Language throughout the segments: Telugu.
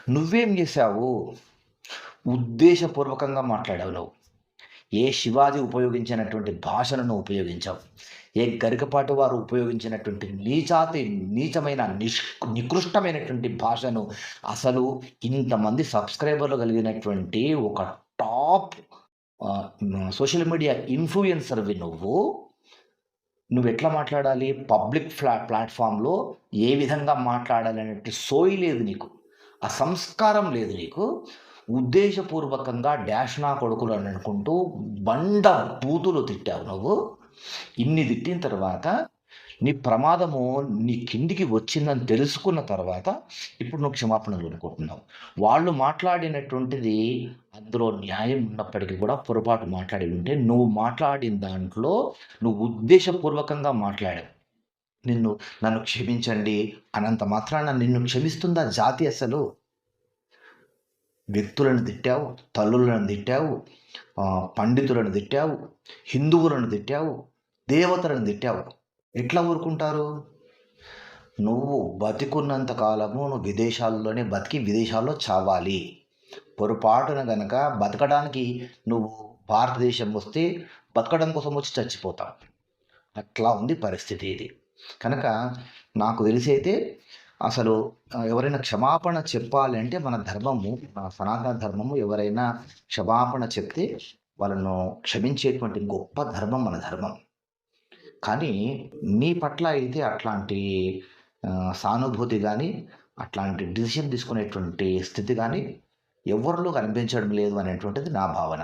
నువ్వేం చేశావు? ఉద్దేశపూర్వకంగా మాట్లాడావు నువ్వు. ఏ శివాజీ ఉపయోగించినటువంటి భాషను నువ్వు ఉపయోగించావు. ఏ గరికపాటి వారు ఉపయోగించినటువంటి నీచమైన నికృష్టమైనటువంటి భాషను అసలు ఇంతమంది సబ్స్క్రైబర్లు కలిగినటువంటి ఒక టాప్ సోషల్ మీడియా ఇన్‌ఫ్లుయెన్సర్‌వి నువ్వెట్లా మాట్లాడాలి? పబ్లిక్ ప్లాట్‌ఫామ్‌లో ఏ విధంగా మాట్లాడాలి అనేటి సోయి లేదు నీకు. ఆ సంస్కారం లేదు నీకు. ఉద్దేశపూర్వకంగా డాష్ నా కొడుకులు అని అనుకుంటూ బండ బూతులు తిట్టావు నువ్వు. ఇన్ని తిట్టిన తర్వాత నీ ప్రమాదము నీ కిందికి వచ్చిందని తెలుసుకున్న తర్వాత ఇప్పుడు నువ్వు క్షమాపణలు అనుకుంటున్నావు. వాళ్ళు మాట్లాడినటువంటిది అందులో న్యాయం ఉన్నప్పటికీ కూడా పొరపాటు మాట్లాడి ఉంటే నువ్వు మాట్లాడిన దాంట్లో నువ్వు ఉద్దేశపూర్వకంగా మాట్లాడావు. నన్ను క్షమించండి అనంత మాత్రాన నిన్ను క్షమిస్తుందా జాతి అసలు? వ్యక్తులను తిట్టావు, తల్లులను తిట్టావు, పండితులను తిట్టావు, హిందువులను తిట్టావు, దేవతలను తిట్టావు. ఎట్లా ఊరుకుంటారు? నువ్వు బతికున్నంత కాలము నువ్వు విదేశాల్లోనే బతికి విదేశాల్లో చావాలి. పొరపాటున గనక బతకడానికి నువ్వు భారతదేశం వస్తే బతకడం కోసం వచ్చి చచ్చిపోతావు. అట్లా ఉంది పరిస్థితి ఇది. కనుక నాకు తెలిసైతే అసలు ఎవరైనా క్షమాపణ చెప్పాలి అంటే మన ధర్మము, మన సనాతన ధర్మము ఎవరైనా క్షమాపణ చెప్తే వాళ్ళను క్షమించేటువంటి గొప్ప ధర్మం మన ధర్మం. కానీ నీ పట్ల అయితే అట్లాంటి సానుభూతి గానీ, అట్లాంటి డిసిషన్ తీసుకునేటువంటి స్థితి గానీ ఎవ్వరిలో కనిపించడం లేదు అనేటువంటిది నా భావన.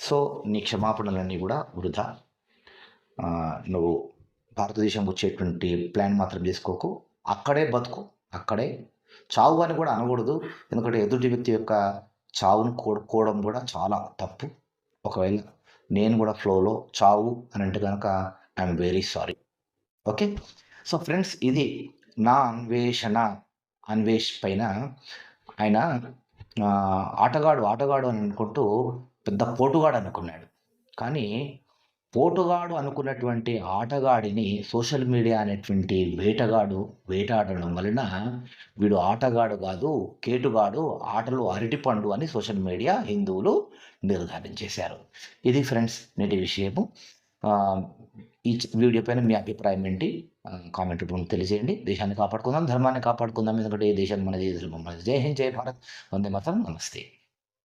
సో, నీ క్షమాపణలన్నీ కూడా వృధా. నువ్వు భారతదేశం వచ్చేటువంటి ప్లాన్ మాత్రం చేసుకోకు. అక్కడే బతుకు. అక్కడే చావు అని కూడా అనకూడదు. ఎందుకంటే ఎదుటి వ్యక్తి యొక్క చావును కోరుకోవడం కూడా చాలా తప్పు. ఒకవేళ నేను కూడా ఫ్లోలో చావు అని అంటే గనక I'm very sorry. Okay. So friends, ఇది నా అన్వేష్ పైన ఆయన ఆటగాడు అని అనుకుంటూ పెద్ద పోటుగాడు అనుకున్నాడు. కానీ పోటుగాడు అనుకున్నటువంటి ఆటగాడిని సోషల్ మీడియా అనేటువంటి వేటాడడం వలన వీడు ఆటగాడు కాదు, కేటుగాడు, ఆటలు అరటిపండు అని సోషల్ మీడియా హిందువులు నిర్ధారించేశారు. ఇది ఫ్రెండ్స్ నేటి విషయము. ఈ వీడియో పైన మీ అభిప్రాయం ఏంటి? కామెంట్ రూపంలో తెలియజేయండి. దేశాన్ని కాపాడుకుందాం, ధర్మాన్ని కాపాడుకుందాం. ఎందుకంటే ఈ దేశం మనది, ధర్మం మనది. జై హింద్, జై భారత్, వందే మాతరం, నమస్తే.